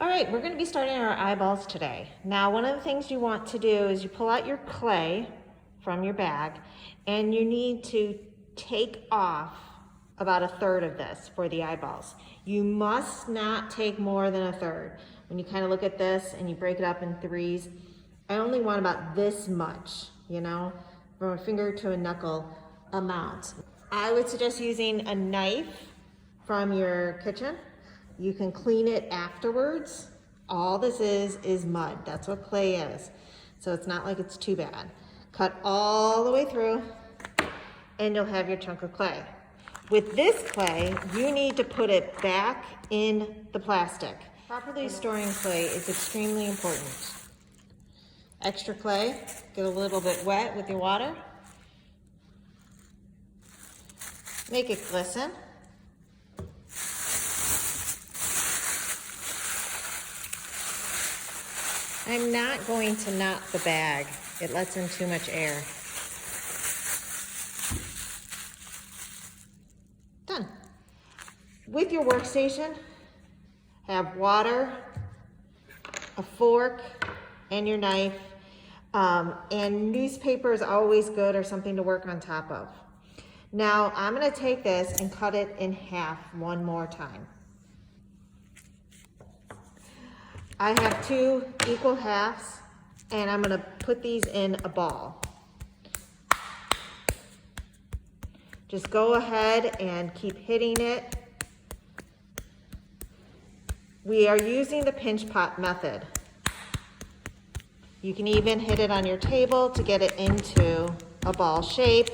All right, we're going to be starting our eyeballs today. Now, one of the things you want to do is you pull out your clay from your bag, and you need to take off about a third of this for the eyeballs. You must not take more than a third. When you kind of look at this and you break it up in threes, I only want about this much, you know, from a finger to a knuckle amount. I would suggest using a knife from your kitchen. You can clean it afterwards. All this is mud. That's what clay is. So it's not like it's too bad. Cut all the way through and you'll have your chunk of clay. With this clay, you need to put it back in the plastic. Properly storing clay is extremely important. Extra clay, get a little bit wet with your water. Make it glisten. I'm not going to knot the bag. It lets in too much air. Done. With your workstation, have water, a fork, and your knife. And newspaper is always good, or something to work on top of. Now, I'm gonna take this and cut it in half one more time. I have 2 equal halves, and I'm gonna put these in a ball. Just go ahead and keep hitting it. We are using the pinch pot method. You can even hit it on your table to get it into a ball shape.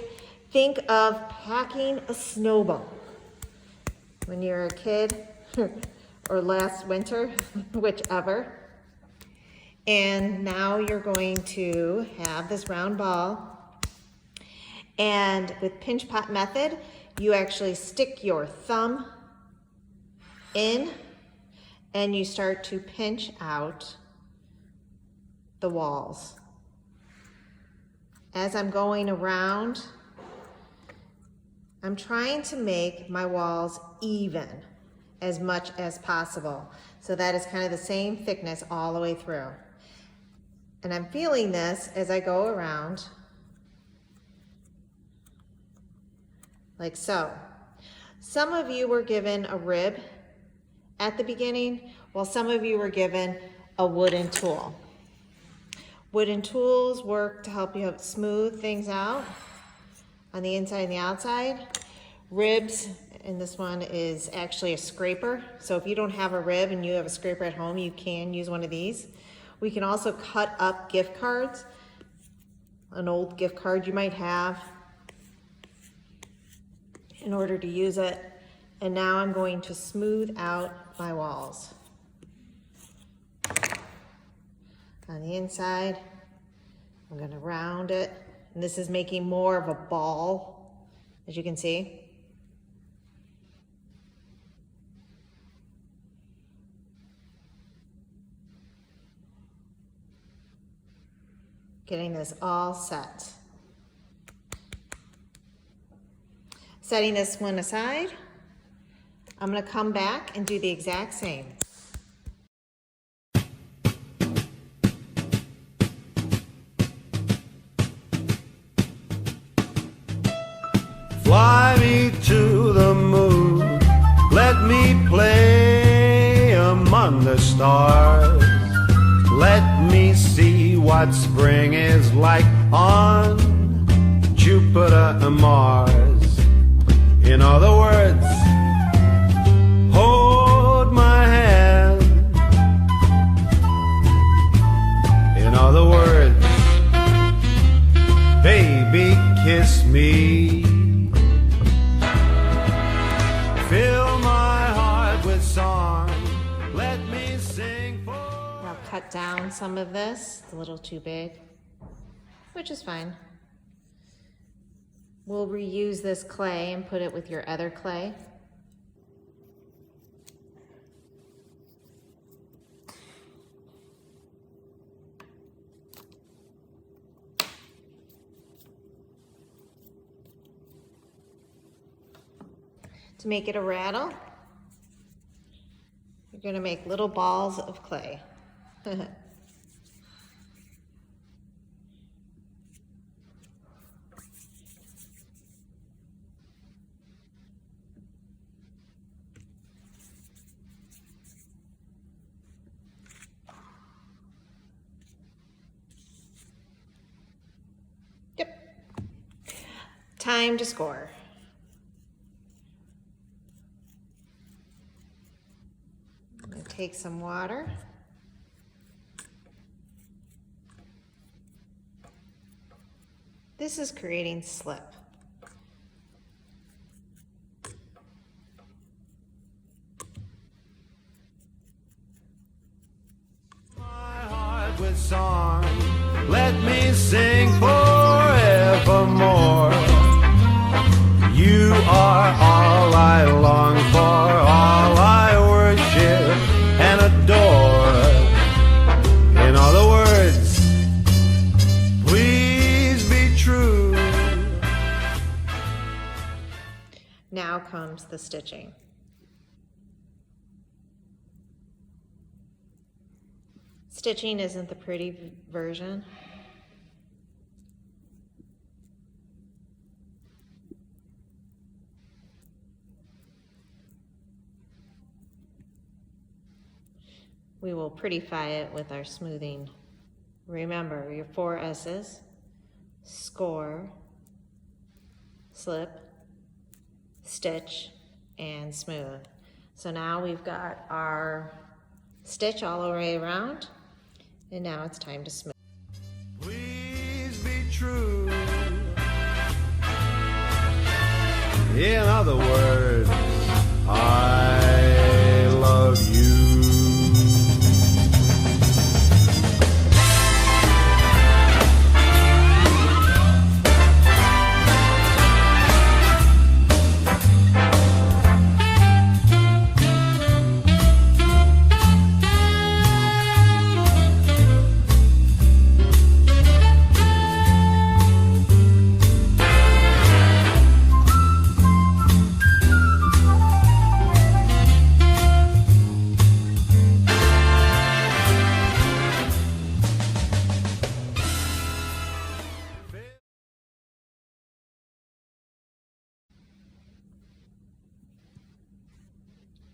Think of packing a snowball when you're a kid. Or last winter, whichever. And now you're going to have this round ball. And with pinch pot method, you actually stick your thumb in and you start to pinch out the walls. As I'm going around, I'm trying to make my walls even as much as possible. So that is kind of the same thickness all the way through. And I'm feeling this as I go around, like so. Some of you were given a rib at the beginning, while some of you were given a wooden tool. Wooden tools work to help you smooth things out on the inside and the outside. Ribs, and this one is actually a scraper. So if you don't have a rib and you have a scraper at home, you can use one of these. We can also cut up gift cards, an old gift card you might have, in order to use it. And now I'm going to smooth out my walls. On the inside, I'm gonna round it. And this is making more of a ball, as you can see. Getting this all set. Setting this one aside, I'm gonna come back and do the exact same. Fly me to the moon, let me play among the stars. Let me see what spring is like on Jupiter and Mars. In other words, hold my hand. In other words, baby, kiss me. Fill my heart with song. Let me sing for. I'll cut down some of this. It's a little too big, which is fine. We'll reuse this clay and put it with your other clay. To make it a rattle, you're gonna make little balls of clay. Yep. Time to score. I'm gonna take some water. This is creating slip. My heart with song, let me sing forevermore. You are all I long for, all I worship and adore. In other words, please be true. Now comes the stitching. Stitching isn't the pretty version. We will prettify it with our smoothing. Remember your 4 S's: score, slip, stitch, and smooth. So now we've got our stitch all the way around, and now it's time to smooth. Please be true. In other words, I love you.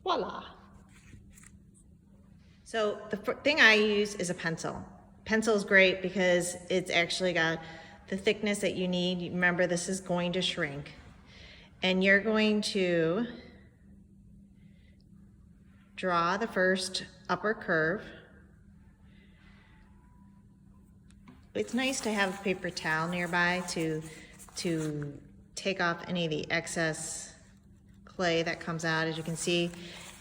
Voila. So the thing I use is a pencil. Pencil is great because it's actually got the thickness that you need. Remember, this is going to shrink. And you're going to draw the first upper curve. It's nice to have a paper towel nearby to take off any of the excess clay that comes out. As you can see,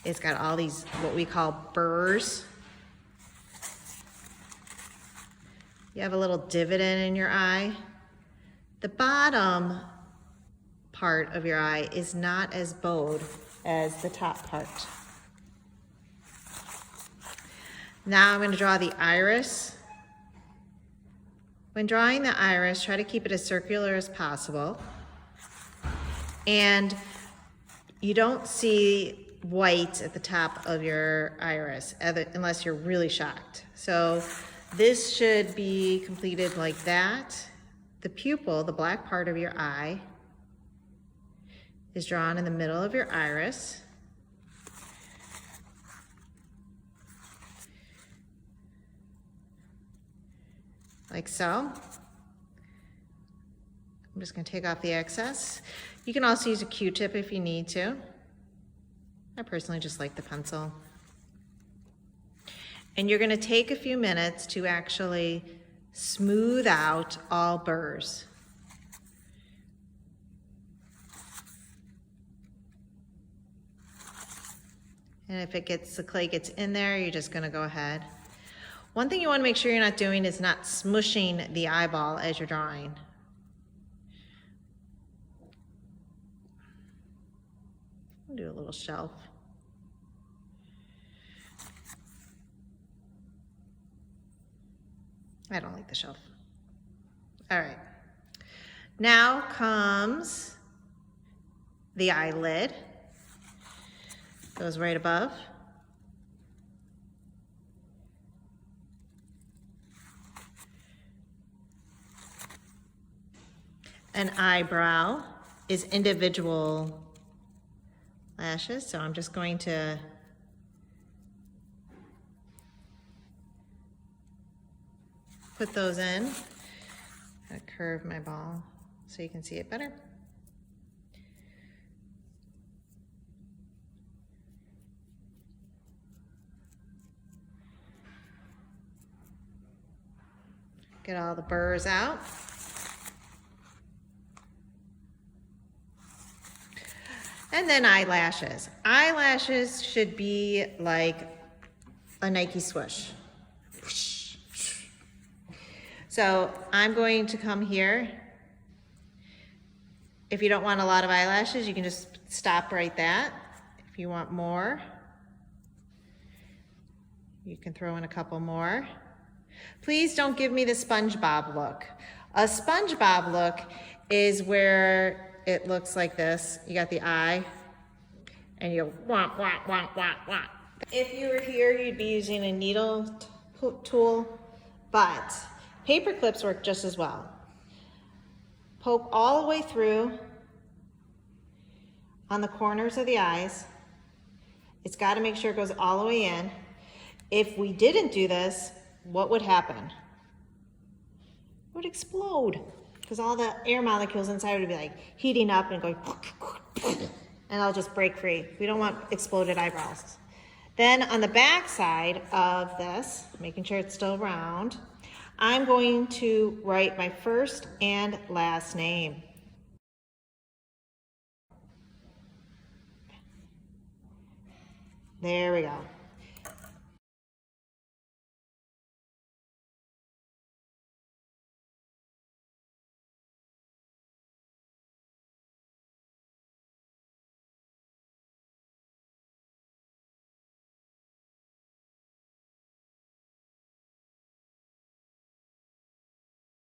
it's got all these what we call burrs. You have a little divot in your eye. The bottom part of your eye is not as bowed as the top part. Now I'm going to draw the iris. When drawing the iris, try to keep it as circular as possible. And you don't see white at the top of your iris unless you're really shocked. So this should be completed like that. The pupil, the black part of your eye, is drawn in the middle of your iris. Like so. I'm just going to take off the excess. You can also use a Q-tip if you need to. I personally just like the pencil. And you're going to take a few minutes to actually smooth out all burrs. And if the clay gets in there, you're just going to go ahead. One thing you want to make sure you're not doing is not smushing the eyeball as you're drawing. I'll do a little shelf. I don't like the shelf. All right. Now comes the eyelid. Goes right above. an eyebrow is individual lashes, so I'm just going to put those in. I curve my ball so you can see it better. Get all the burrs out. And then eyelashes. Eyelashes should be like a Nike swoosh. So I'm going to come here. If you don't want a lot of eyelashes, you can just stop right there. If you want more, you can throw in a couple more. Please don't give me the SpongeBob look. A SpongeBob look is where it looks like this. You got the eye, and you wah, wah, wah, wah, wah. If you were here, you'd be using a needle tool, but paper clips work just as well. Poke all the way through on the corners of the eyes. It's got to make sure it goes all the way in. If we didn't do this, what would happen? It would explode because all the air molecules inside would be like heating up and going and I'll just break free. We don't want exploded eyebrows. Then on the back side of this, making sure it's still round, I'm going to write my first and last name. There we go.